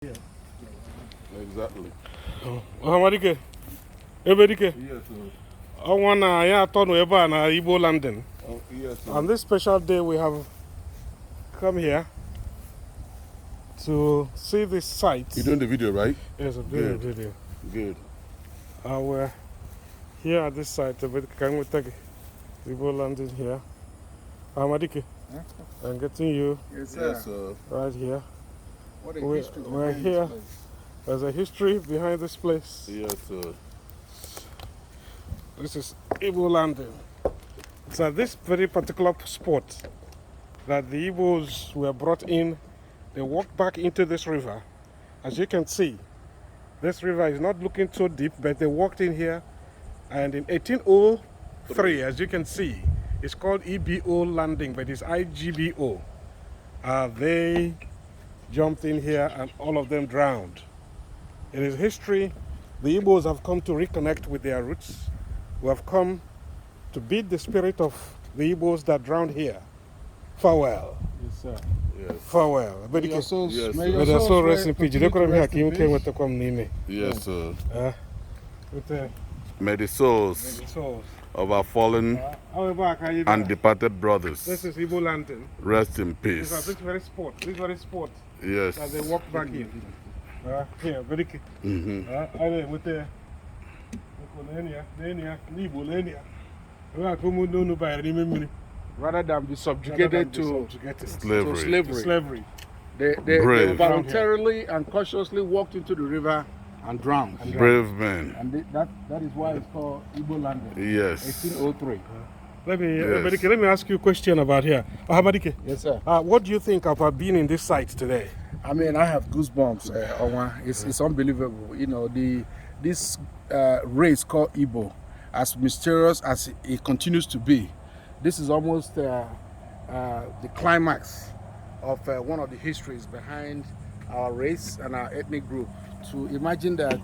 Yeah. Exactly. Hamadike, Ebedike. Yes, sir. I want to Ebo Landing. Oh, yes, sir. On this special day, we have come here to see this site. You're doing the video, right? Yes, a Good. video. Good. We're here at this site. Can we take Ebo Landing here? Hamadike, I'm getting you Yes, sir. right here. What a history We're behind here. this place. There's a history behind this place. Yes, sir. This is Ebo Landing. It's at this very particular spot that the Igbos were brought in. They walked back into this river. As you can see, this river is not looking so deep, but they walked in here. And in 1803, as you can see, it's called Ebo Landing, but it's IGBO. They jumped in here and all of them drowned. It is history. The Igbos have come to reconnect with their roots. We have come to beat the spirit of the Igbos that drowned here. Farewell. Yes, sir. Yes. Farewell. May your souls, Yes, may sir. your May their soul rest in peace. continue to rest in peace. Yes, sir. May the souls of our fallen and departed brothers This is Ebo Landing. rest in This is peace. this very spot Yes. that they walked back in. Here, very key. With the rather than be subjugated to Slavery. slavery. They Brave. voluntarily and cautiously walked into the river and drowned. Brave men. And that is why it's called Igbo Landing. Yes. 1803. Let me, Yes. Badike, let me ask you a question about here. Badike, Yes, sir. what do you think about being in this site today? I mean, I have goosebumps, Onwa. It's unbelievable. You know, this race called Igbo, as mysterious as it continues to be, this is almost the climax of one of the histories behind our race and our ethnic group. To imagine that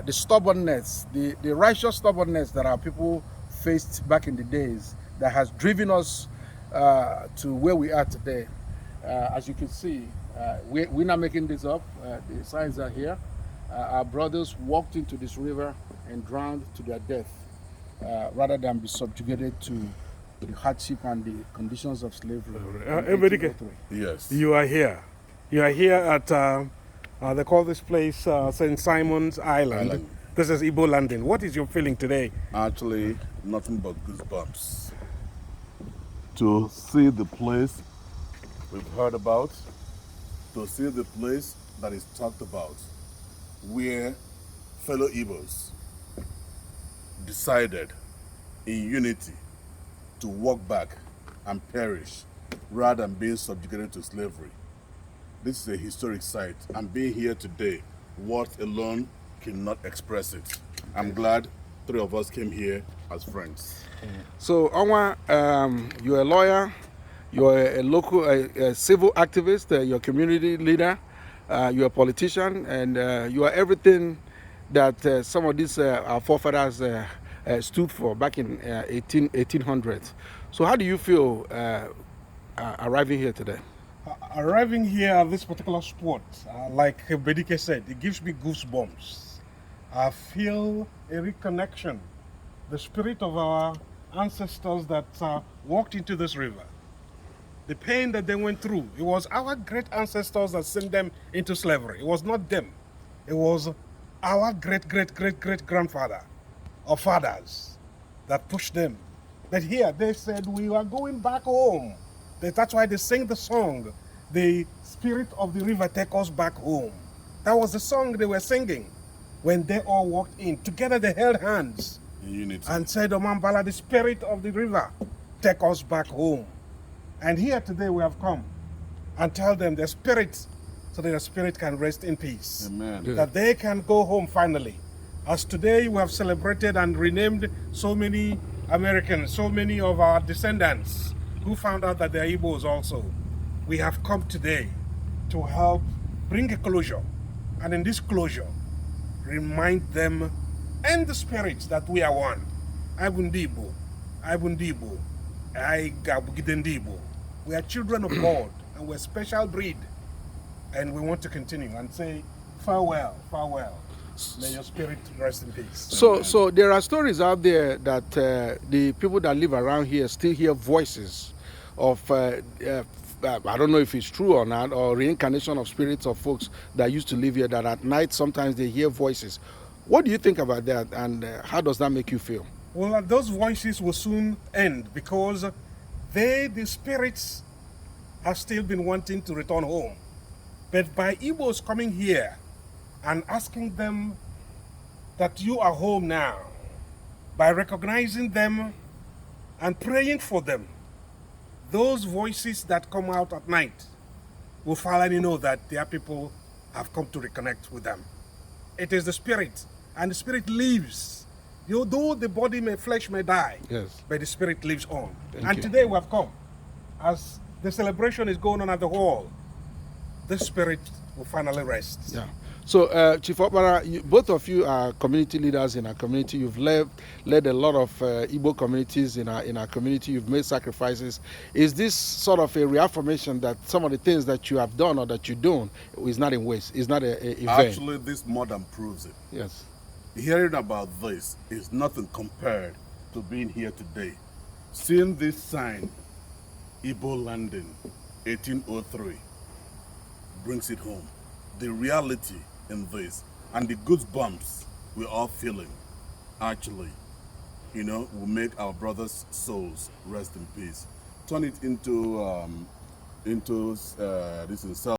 the stubbornness, the righteous stubbornness that our people faced back in the days, that has driven us to where we are today. As you can see, we're not making this up. The signs are here. Our brothers walked into this river and drowned to their death rather than be subjugated to the hardship and the conditions of slavery. in Badike, 1803. Yes. you are here. You are here at, they call this place St. Simon's Island. This is Ebo Landing. What is your feeling today? Actually, nothing but goosebumps. To see the place we've heard about, to see the place that is talked about, where fellow Igbos decided in unity to walk back and perish rather than being subjugated to slavery. This is a historic site, and being here today, words alone cannot express it. I'm glad three of us came here as friends. So, Onwa, you're a lawyer, you're a local a civil activist, you're a community leader, you're a politician, and you are everything that some of these our forefathers stood for back in 1800s. So how do you feel arriving here today? Arriving here at this particular spot, like Bedike said, it gives me goosebumps. I feel a reconnection, the spirit of our ancestors that walked into this river. The pain that they went through, it was our great ancestors that sent them into slavery. It was not them. It was our great-great-great-great-grandfather or fathers that pushed them. But here they said, we are going back home. That's why they sing the song, the spirit of the river take us back home. That was the song they were singing when they all walked in. Together they held hands In unity. and said, Omambala, the spirit of the river, take us back home. And here today we have come and tell them their spirit, so that their spirit can rest in peace. Amen. That they can go home finally. As today we have celebrated and renamed so many Americans, so many of our descendants who found out that they're Igbos also. We have come today to help bring a closure. And in this closure, remind them and the spirits that we are one. Ibundibo, Ibundibo, I Gabugidendebo. We are children of God and we're a special breed. and we want to continue and say farewell, farewell. May your spirit rest in peace. So there are stories out there that the people that live around here still hear voices of I don't know if it's true or not, or reincarnation of spirits of folks that used to live here, that at night sometimes they hear voices. What do you think about that, and how does that make you feel? Well, those voices will soon end because the spirits, have still been wanting to return home. But by Igbos coming here and asking them that you are home now, by recognizing them and praying for them, those voices that come out at night will finally know that their people have come to reconnect with them. It is the spirit, and the spirit lives. Though the flesh may die, Yes. but the spirit lives on. Thank And you. today we have come, as the celebration is going on at the hall, the spirit will finally rest. Yeah. So, Chief Opara, both of you are community leaders in our community. You've led a lot of Igbo communities in our community. You've made sacrifices. Is this sort of a reaffirmation that some of the things that you have done or that you're doing is not in waste, is not a vain? Actually, this more than proves it. Yes. Hearing about this is nothing compared to being here today. Seeing this sign, Ebo Landing, 1803, brings it home. The reality in this and the goosebumps we're all feeling, actually, will make our brothers' souls rest in peace. Turn it into this